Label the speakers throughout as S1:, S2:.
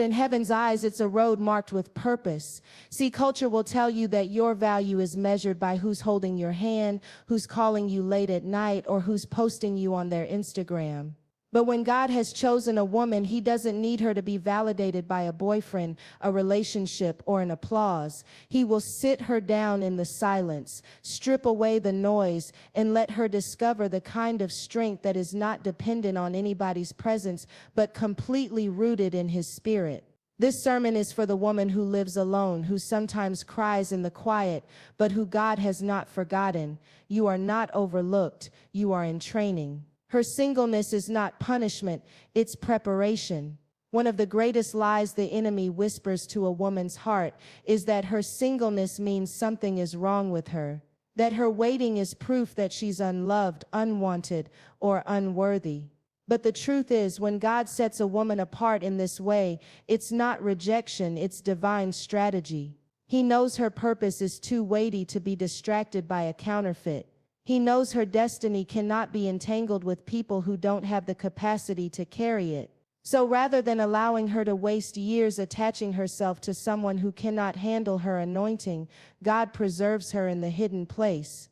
S1: But in heaven's eyes, it's a road marked with purpose. See, culture will tell you that your value is measured by who's holding your hand, who's calling you late at night, or who's posting you on their Instagram. But when God has chosen a woman, he doesn't need her to be validated by a boyfriend, a relationship, or an applause. He will sit her down in the silence, strip away the noise, and let her discover the kind of strength that is not dependent on anybody's presence, but completely rooted in his spirit. This sermon is for the woman who lives alone, who sometimes cries in the quiet, but who God has not forgotten. You are not overlooked. You are in training. Her singleness is not punishment, it's preparation. One of the greatest lies the enemy whispers to a woman's heart is that her singleness means something is wrong with her, that her waiting is proof that she's unloved, unwanted, or unworthy. But the truth is, when God sets a woman apart in this way, it's not rejection, it's divine strategy. He knows her purpose is too weighty to be distracted by a counterfeit. He knows her destiny cannot be entangled with people who don't have the capacity to carry it. So rather than allowing her to waste years attaching herself to someone who cannot handle her anointing, God preserves her in the hidden place.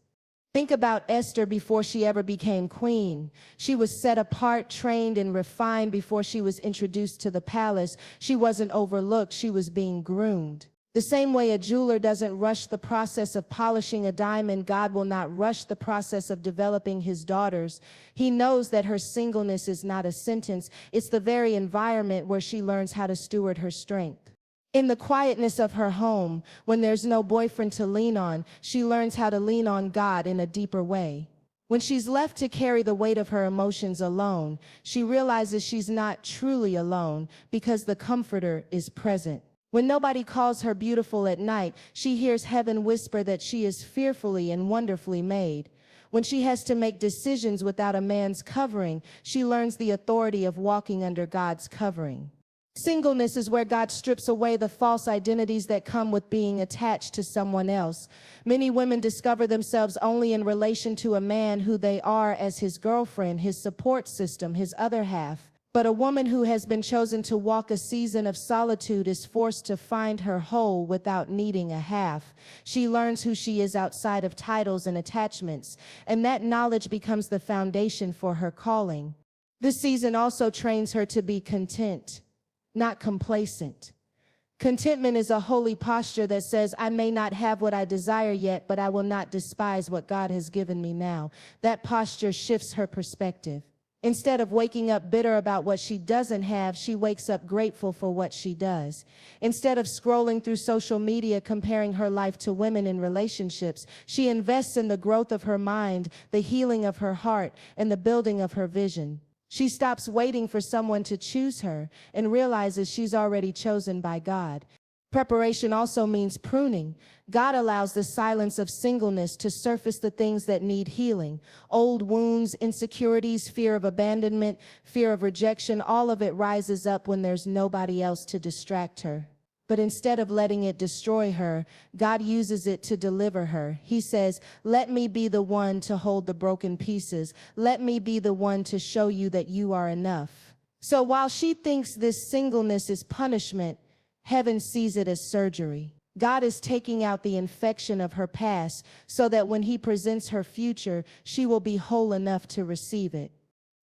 S1: Think about Esther before she ever became queen. She was set apart, trained, and refined before she was introduced to the palace. She wasn't overlooked, she was being groomed. The same way a jeweler doesn't rush the process of polishing a diamond, God will not rush the process of developing his daughters. He knows that her singleness is not a sentence, it's the very environment where she learns how to steward her strength. In the quietness of her home, when there's no boyfriend to lean on, she learns how to lean on God in a deeper way. When she's left to carry the weight of her emotions alone, she realizes she's not truly alone because the Comforter is present. When nobody calls her beautiful at night, she hears heaven whisper that she is fearfully and wonderfully made. When she has to make decisions without a man's covering, she learns the authority of walking under God's covering. Singleness is where God strips away the false identities that come with being attached to someone else. Many women discover themselves only in relation to a man who they are as his girlfriend, his support system, his other half. But a woman who has been chosen to walk a season of solitude is forced to find her whole without needing a half. She learns who she is outside of titles and attachments, and that knowledge becomes the foundation for her calling. This season also trains her to be content, not complacent. Contentment is a holy posture that says, I may not have what I desire yet, but I will not despise what God has given me now. That posture shifts her perspective. Instead of waking up bitter about what she doesn't have, she wakes up grateful for what she does. Instead of scrolling through social media comparing her life to women in relationships, she invests in the growth of her mind, the healing of her heart, and the building of her vision. She stops waiting for someone to choose her and realizes she's already chosen by God. Preparation also means pruning. God allows the silence of singleness to surface the things that need healing. Old wounds, insecurities, fear of abandonment, fear of rejection, all of it rises up when there's nobody else to distract her. But instead of letting it destroy her, God uses it to deliver her. He says, let me be the one to hold the broken pieces. Let me be the one to show you that you are enough. So while she thinks this singleness is punishment, heaven sees it as surgery. God is taking out the infection of her past so that when he presents her future, she will be whole enough to receive it.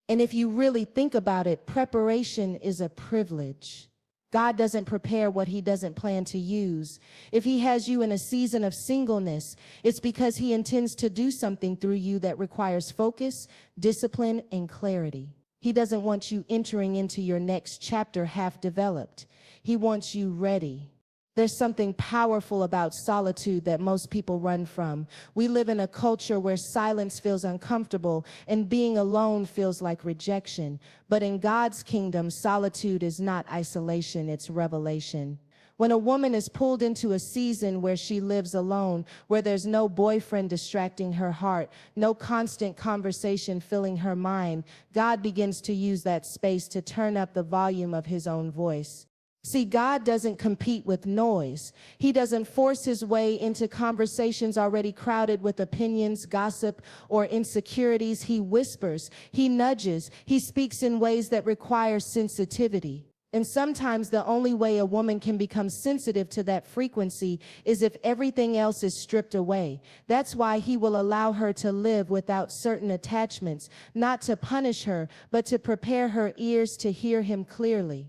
S1: And if you really think about it, preparation is a privilege. God doesn't prepare what he doesn't plan to use. If he has you in a season of singleness, it's because he intends to do something through you that requires focus, discipline, and clarity. He doesn't want you entering into your next chapter half developed. He wants you ready. There's something powerful about solitude that most people run from. We live in a culture where silence feels uncomfortable and being alone feels like rejection. But in God's kingdom, solitude is not isolation, it's revelation. When a woman is pulled into a season where she lives alone, where there's no boyfriend distracting her heart, no constant conversation filling her mind, God begins to use that space to turn up the volume of his own voice. See, God doesn't compete with noise. He doesn't force his way into conversations already crowded with opinions, gossip, or insecurities. He whispers, he nudges, he speaks in ways that require sensitivity. And sometimes the only way a woman can become sensitive to that frequency is if everything else is stripped away. That's why he will allow her to live without certain attachments, not to punish her, but to prepare her ears to hear him clearly.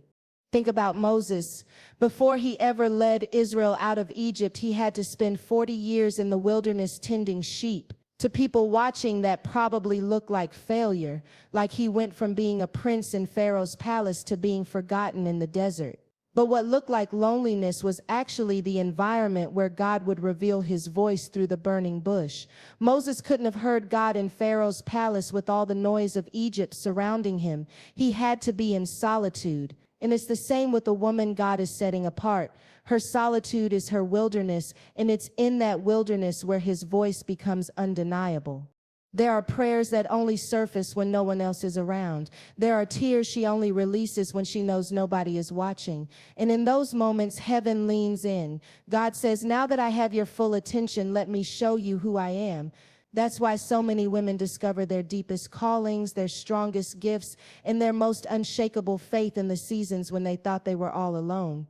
S1: Think about Moses. Before he ever led Israel out of Egypt, he had to spend 40 years in the wilderness tending sheep. To people watching, that probably looked like failure, like he went from being a prince in Pharaoh's palace to being forgotten in the desert. But what looked like loneliness was actually the environment where God would reveal his voice through the burning bush. Moses couldn't have heard God in Pharaoh's palace with all the noise of Egypt surrounding him. He had to be in solitude. And it's the same with the woman God is setting apart. Her solitude is her wilderness, and it's in that wilderness where his voice becomes undeniable. There are prayers that only surface when no one else is around. There are tears she only releases when she knows nobody is watching. And in those moments, heaven leans in. God says, now that I have your full attention, let me show you who I am. That's why so many women discover their deepest callings, their strongest gifts, and their most unshakable faith in the seasons when they thought they were all alone.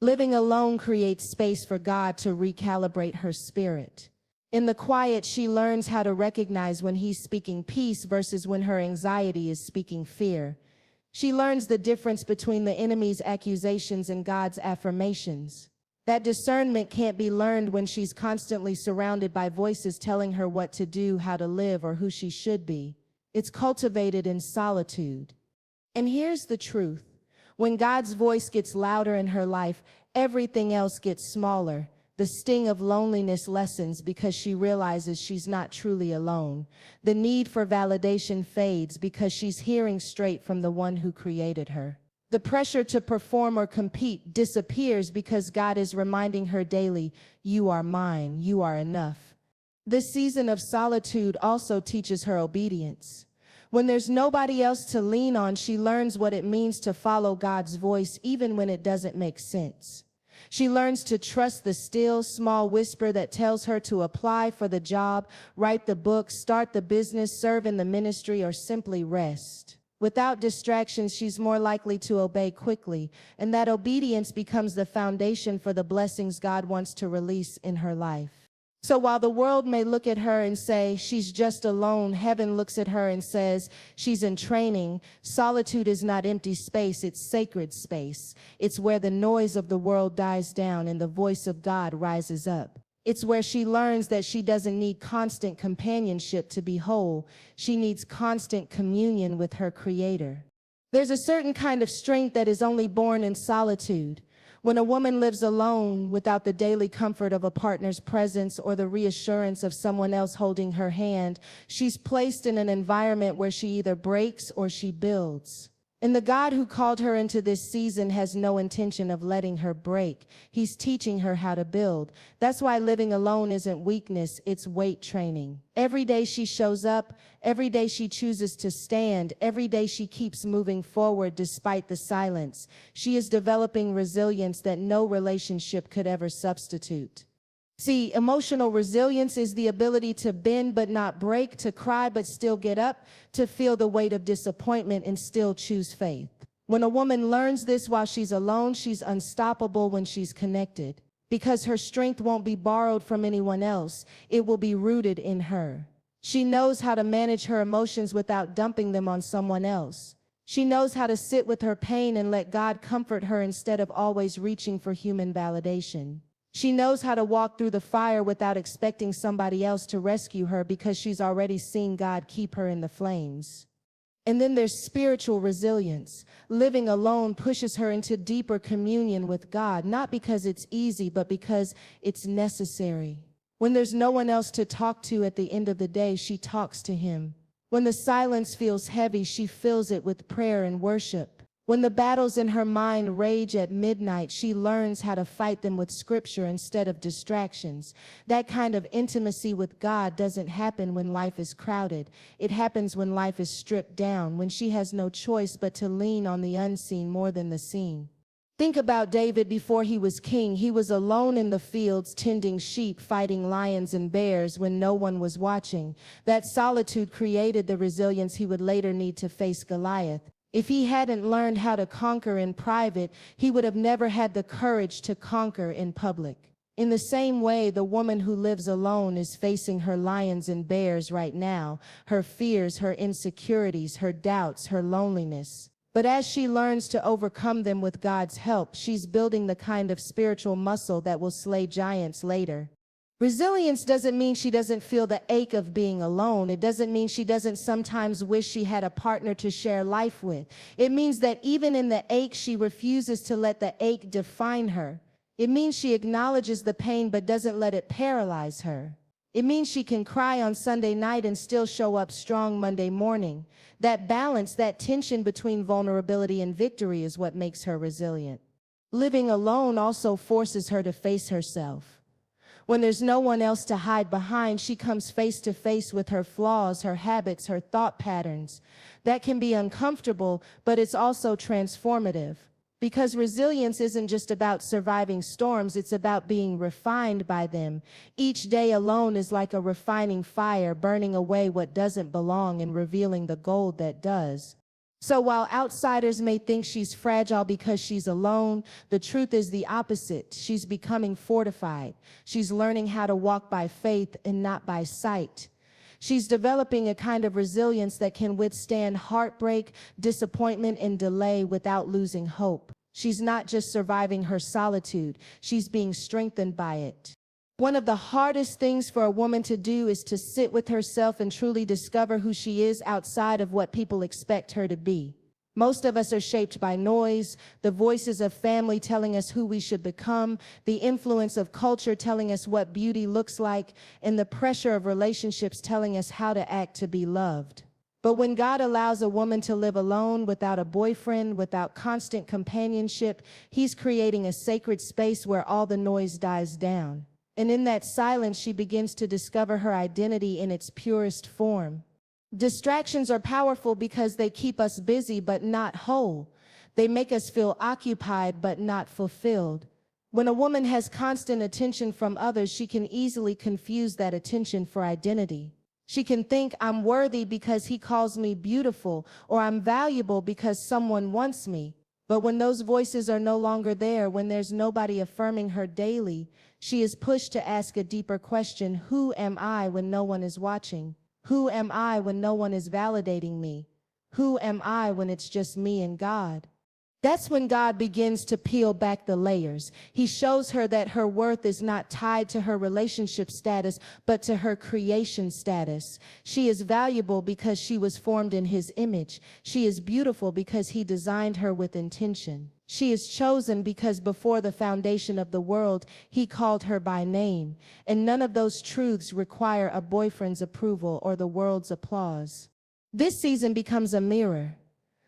S1: Living alone creates space for God to recalibrate her spirit. In the quiet, she learns how to recognize when he's speaking peace versus when her anxiety is speaking fear. She learns the difference between the enemy's accusations and God's affirmations. That discernment can't be learned when she's constantly surrounded by voices telling her what to do, how to live, or who she should be. It's cultivated in solitude. And here's the truth. When God's voice gets louder in her life, everything else gets smaller. The sting of loneliness lessens because she realizes she's not truly alone. The need for validation fades because she's hearing straight from the one who created her. The pressure to perform or compete disappears because God is reminding her daily, you are mine, you are enough. This season of solitude also teaches her obedience. When there's nobody else to lean on, she learns what it means to follow God's voice even when it doesn't make sense. She learns to trust the still, small whisper that tells her to apply for the job, write the book, start the business, serve in the ministry, or simply rest. Without distractions, she's more likely to obey quickly, and that obedience becomes the foundation for the blessings God wants to release in her life. So while the world may look at her and say, she's just alone, heaven looks at her and says, she's in training. Solitude is not empty space, it's sacred space. It's where the noise of the world dies down and the voice of God rises up. It's where she learns that she doesn't need constant companionship to be whole. She needs constant communion with her Creator. There's a certain kind of strength that is only born in solitude. When a woman lives alone without the daily comfort of a partner's presence or the reassurance of someone else holding her hand, she's placed in an environment where she either breaks or she builds. And the God who called her into this season has no intention of letting her break. He's teaching her how to build. That's why living alone isn't weakness, it's weight training. Every day she shows up, every day she chooses to stand, every day she keeps moving forward despite the silence. She is developing resilience that no relationship could ever substitute. See, emotional resilience is the ability to bend but not break, to cry but still get up, to feel the weight of disappointment and still choose faith. When a woman learns this while she's alone, she's unstoppable when she's connected. Because her strength won't be borrowed from anyone else, it will be rooted in her. She knows how to manage her emotions without dumping them on someone else. She knows how to sit with her pain and let God comfort her instead of always reaching for human validation. She knows how to walk through the fire without expecting somebody else to rescue her because she's already seen God keep her in the flames. And then there's spiritual resilience. Living alone pushes her into deeper communion with God, not because it's easy, but because it's necessary. When there's no one else to talk to at the end of the day, she talks to Him. When the silence feels heavy, she fills it with prayer and worship. When the battles in her mind rage at midnight, she learns how to fight them with scripture instead of distractions. That kind of intimacy with God doesn't happen when life is crowded. It happens when life is stripped down, when she has no choice but to lean on the unseen more than the seen. Think about David before he was king. He was alone in the fields, tending sheep, fighting lions and bears when no one was watching. That solitude created the resilience he would later need to face Goliath. If he hadn't learned how to conquer in private, he would have never had the courage to conquer in public. In the same way, the woman who lives alone is facing her lions and bears right now, her fears, her insecurities, her doubts, her loneliness. But as she learns to overcome them with God's help, she's building the kind of spiritual muscle that will slay giants later. Resilience doesn't mean she doesn't feel the ache of being alone. It doesn't mean she doesn't sometimes wish she had a partner to share life with. It means that even in the ache, she refuses to let the ache define her. It means she acknowledges the pain but doesn't let it paralyze her. It means she can cry on Sunday night and still show up strong Monday morning. That balance, that tension between vulnerability and victory is what makes her resilient. Living alone also forces her to face herself. When there's no one else to hide behind, she comes face to face with her flaws, her habits, her thought patterns. That can be uncomfortable, but it's also transformative. Because resilience isn't just about surviving storms, it's about being refined by them. Each day alone is like a refining fire, burning away what doesn't belong and revealing the gold that does. So while outsiders may think she's fragile because she's alone, the truth is the opposite. She's becoming fortified. She's learning how to walk by faith and not by sight. She's developing a kind of resilience that can withstand heartbreak, disappointment, and delay without losing hope. She's not just surviving her solitude, she's being strengthened by it. One of the hardest things for a woman to do is to sit with herself and truly discover who she is outside of what people expect her to be. Most of us are shaped by noise, the voices of family telling us who we should become, the influence of culture telling us what beauty looks like, and the pressure of relationships telling us how to act to be loved. But when God allows a woman to live alone, without a boyfriend, without constant companionship, He's creating a sacred space where all the noise dies down. And in that silence, she begins to discover her identity in its purest form. Distractions are powerful because they keep us busy but not whole. They make us feel occupied but not fulfilled. When a woman has constant attention from others, she can easily confuse that attention for identity. She can think, I'm worthy because he calls me beautiful, or I'm valuable because someone wants me. But when those voices are no longer there, when there's nobody affirming her daily, she is pushed to ask a deeper question: who am I when no one is watching? Who am I when no one is validating me? Who am I when it's just me and God? That's when God begins to peel back the layers. He shows her that her worth is not tied to her relationship status, but to her creation status. She is valuable because she was formed in His image. She is beautiful because He designed her with intention. She is chosen because before the foundation of the world, He called her by name. And none of those truths require a boyfriend's approval or the world's applause. This season becomes a mirror.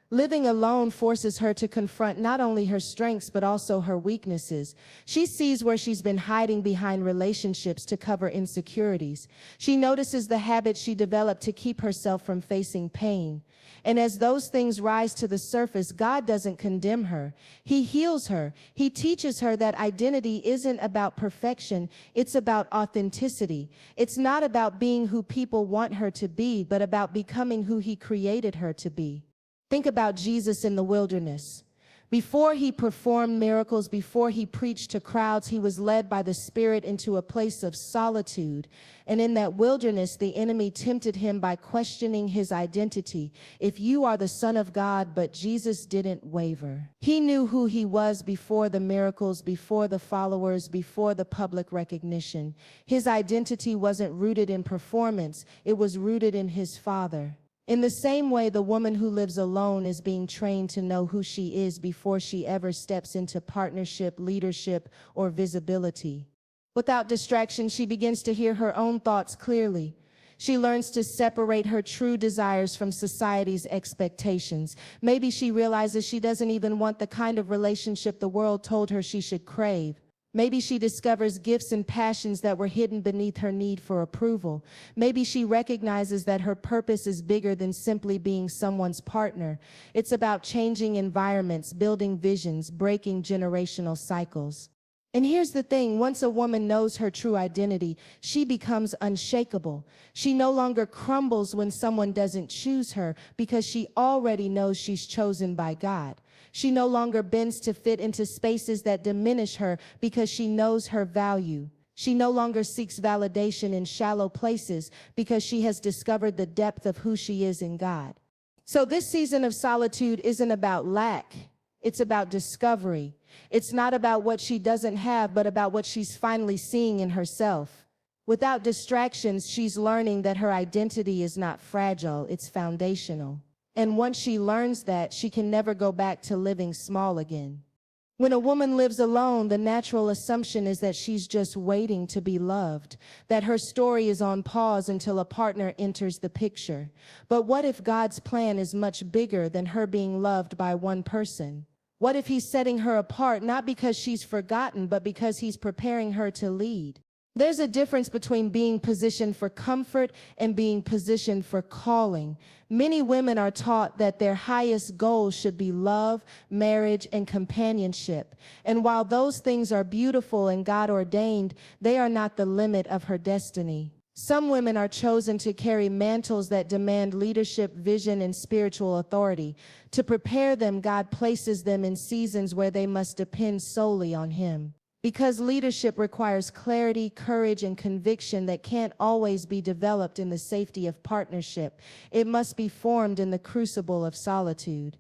S1: Living alone forces her to confront not only her strengths but also her weaknesses. She sees where she's been hiding behind relationships to cover insecurities. She notices the habits she developed to keep herself from facing pain. And as those things rise to the surface, God doesn't condemn her. He heals her. He teaches her that identity isn't about perfection, it's about authenticity. It's not about being who people want her to be, but about becoming who He created her to be. Think about Jesus in the wilderness. Before He performed miracles, before He preached to crowds, He was led by the Spirit into a place of solitude. And in that wilderness, the enemy tempted Him by questioning His identity. If you are the Son of God, but Jesus didn't waver. He knew who He was before the miracles, before the followers, before the public recognition. His identity wasn't rooted in performance, it was rooted in His Father. In the same way, the woman who lives alone is being trained to know who she is before she ever steps into partnership, leadership, or visibility. Without distraction, she begins to hear her own thoughts clearly. She learns to separate her true desires from society's expectations. Maybe she realizes she doesn't even want the kind of relationship the world told her she should crave. Maybe she discovers gifts and passions that were hidden beneath her need for approval. Maybe she recognizes that her purpose is bigger than simply being someone's partner. It's about changing environments, building visions, breaking generational cycles. And here's the thing, once a woman knows her true identity, she becomes unshakable. She no longer crumbles when someone doesn't choose her because she already knows she's chosen by God. She no longer bends to fit into spaces that diminish her because she knows her value. She no longer seeks validation in shallow places because she has discovered the depth of who she is in God. So this season of solitude isn't about lack. It's about discovery. It's not about what she doesn't have, but about what she's finally seeing in herself. Without distractions, she's learning that her identity is not fragile, it's foundational. And once she learns that, she can never go back to living small again. When a woman lives alone, the natural assumption is that she's just waiting to be loved, that her story is on pause until a partner enters the picture. But what if God's plan is much bigger than her being loved by one person? What if he's setting her apart, not because she's forgotten, but because he's preparing her to lead? There's a difference between being positioned for comfort and being positioned for calling. Many women are taught that their highest goals should be love, marriage, and companionship. And while those things are beautiful and God ordained, they are not the limit of her destiny. Some women are chosen to carry mantles that demand leadership, vision, and spiritual authority. To prepare them, God places them in seasons where they must depend solely on Him. Because leadership requires clarity, courage, and conviction that can't always be developed in the safety of partnership. It must be formed in the crucible of solitude.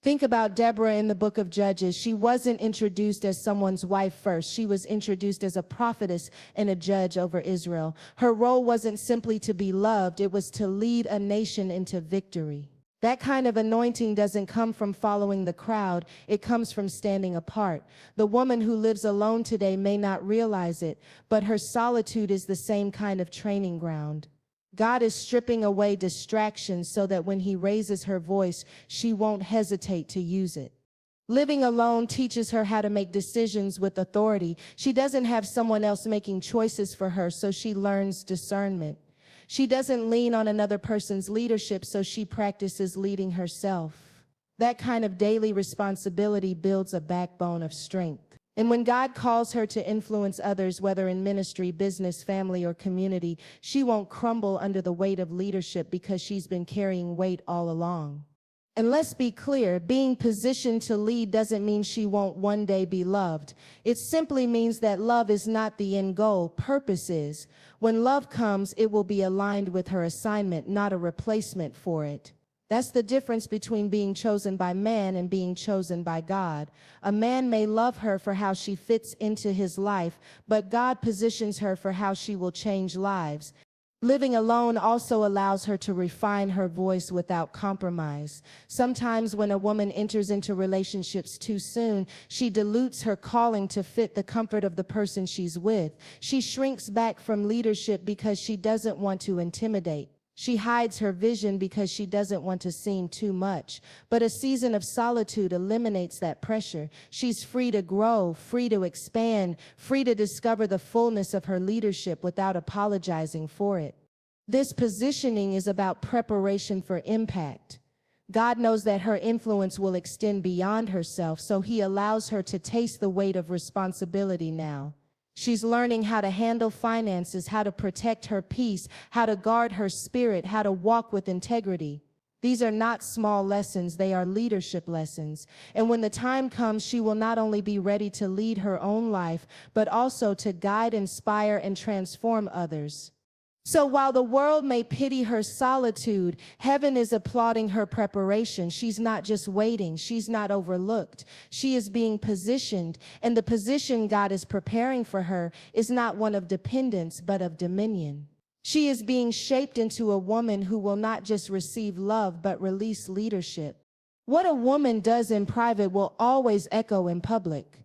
S1: Think about Deborah in the book of Judges. She wasn't introduced as someone's wife first. She was introduced as a prophetess and a judge over Israel. Her role wasn't simply to be loved, it was to lead a nation into victory. That kind of anointing doesn't come from following the crowd, it comes from standing apart. The woman who lives alone today may not realize it, but her solitude is the same kind of training ground. God is stripping away distractions so that when He raises her voice, she won't hesitate to use it. Living alone teaches her how to make decisions with authority. She doesn't have someone else making choices for her, so she learns discernment. She doesn't lean on another person's leadership, so she practices leading herself. That kind of daily responsibility builds a backbone of strength. And when God calls her to influence others, whether in ministry, business, family, or community, she won't crumble under the weight of leadership because she's been carrying weight all along. And let's be clear, being positioned to lead doesn't mean she won't one day be loved. It simply means that love is not the end goal, purpose is. When love comes, it will be aligned with her assignment, not a replacement for it. That's the difference between being chosen by man and being chosen by God. A man may love her for how she fits into his life, but God positions her for how she will change lives. Living alone also allows her to refine her voice without compromise. Sometimes when a woman enters into relationships too soon, she dilutes her calling to fit the comfort of the person she's with. She shrinks back from leadership because she doesn't want to intimidate. She hides her vision because she doesn't want to seem too much. But a season of solitude eliminates that pressure. She's free to grow, free to expand, free to discover the fullness of her leadership without apologizing for it. This positioning is about preparation for impact. God knows that her influence will extend beyond herself, so He allows her to taste the weight of responsibility now. She's learning how to handle finances, how to protect her peace, how to guard her spirit, how to walk with integrity. These are not small lessons, they are leadership lessons. And when the time comes, she will not only be ready to lead her own life, but also to guide, inspire, and transform others. So while the world may pity her solitude, heaven is applauding her preparation. She's not just waiting. She's not overlooked. She is being positioned, and the position God is preparing for her is not one of dependence, but of dominion. She is being shaped into a woman who will not just receive love, but release leadership. What a woman does in private will always echo in public.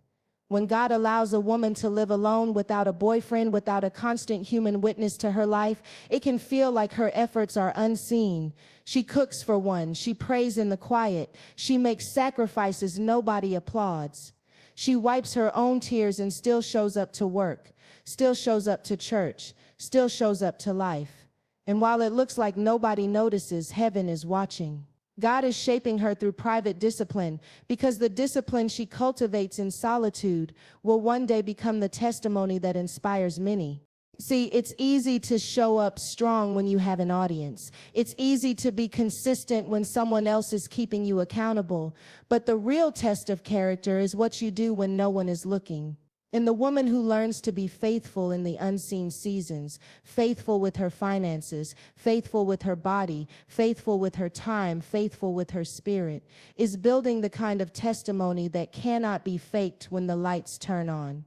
S1: When God allows a woman to live alone without a boyfriend, without a constant human witness to her life, it can feel like her efforts are unseen. She cooks for one, she prays in the quiet, she makes sacrifices nobody applauds. She wipes her own tears and still shows up to work, still shows up to church, still shows up to life. And while it looks like nobody notices, heaven is watching. God is shaping her through private discipline, because the discipline she cultivates in solitude will one day become the testimony that inspires many. See, it's easy to show up strong when you have an audience. It's easy to be consistent when someone else is keeping you accountable. But the real test of character is what you do when no one is looking. And the woman who learns to be faithful in the unseen seasons, faithful with her finances, faithful with her body, faithful with her time, faithful with her spirit, is building the kind of testimony that cannot be faked when the lights turn on.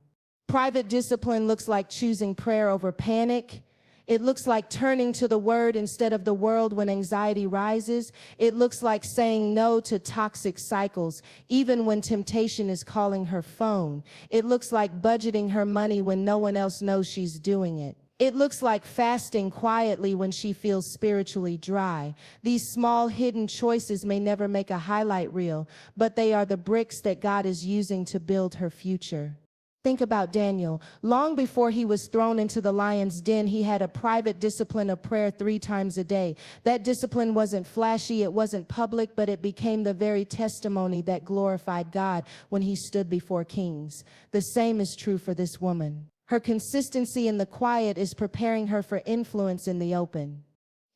S1: Private discipline looks like choosing prayer over panic. It looks like turning to the word instead of the world when anxiety rises. It looks like saying no to toxic cycles, even when temptation is calling her phone. It looks like budgeting her money when no one else knows she's doing it. It looks like fasting quietly when she feels spiritually dry. These small hidden choices may never make a highlight reel, but they are the bricks that God is using to build her future. Think about Daniel. Long before he was thrown into the lion's den, he had a private discipline of prayer 3 times a day. That discipline wasn't flashy, it wasn't public, but it became the very testimony that glorified God when he stood before kings. The same is true for this woman. Her consistency in the quiet is preparing her for influence in the open.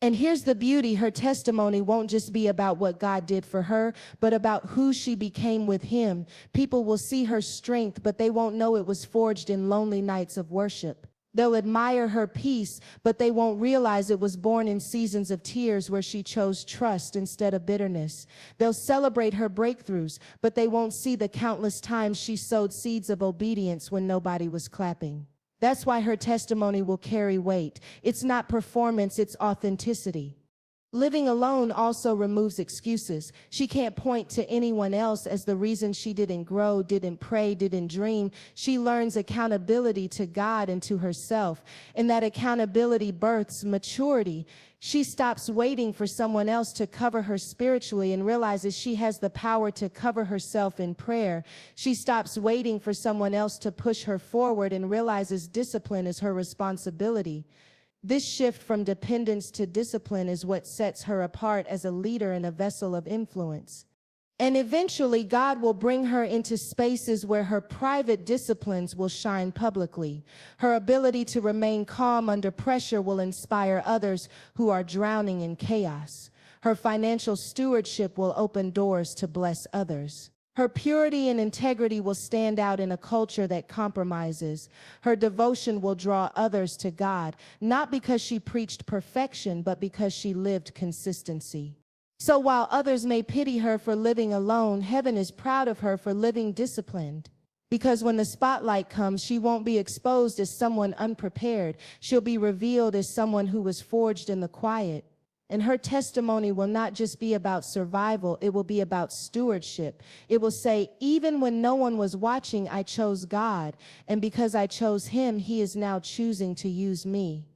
S1: And here's the beauty: her testimony won't just be about what God did for her, but about who she became with him. People will see her strength, but they won't know it was forged in lonely nights of worship. They'll admire her peace, but they won't realize it was born in seasons of tears where she chose trust instead of bitterness. They'll celebrate her breakthroughs, but they won't see the countless times she sowed seeds of obedience when nobody was clapping. That's why her testimony will carry weight. It's not performance, it's authenticity. Living alone also removes excuses. She can't point to anyone else as the reason she didn't grow, didn't pray, didn't dream. She learns accountability to God and to herself, and that accountability births maturity. She stops waiting for someone else to cover her spiritually and realizes she has the power to cover herself in prayer. She stops waiting for someone else to push her forward and realizes discipline is her responsibility. This shift from dependence to discipline is what sets her apart as a leader and a vessel of influence. And eventually, God will bring her into spaces where her private disciplines will shine publicly. Her ability to remain calm under pressure will inspire others who are drowning in chaos. Her financial stewardship will open doors to bless others. Her purity and integrity will stand out in a culture that compromises. Her devotion will draw others to God, not because she preached perfection, but because she lived consistency. So while others may pity her for living alone, heaven is proud of her for living disciplined. Because when the spotlight comes, she won't be exposed as someone unprepared. She'll be revealed as someone who was forged in the quiet. And her testimony will not just be about survival, it will be about stewardship. It will say, even when no one was watching, I chose God. And because I chose him, he is now choosing to use me.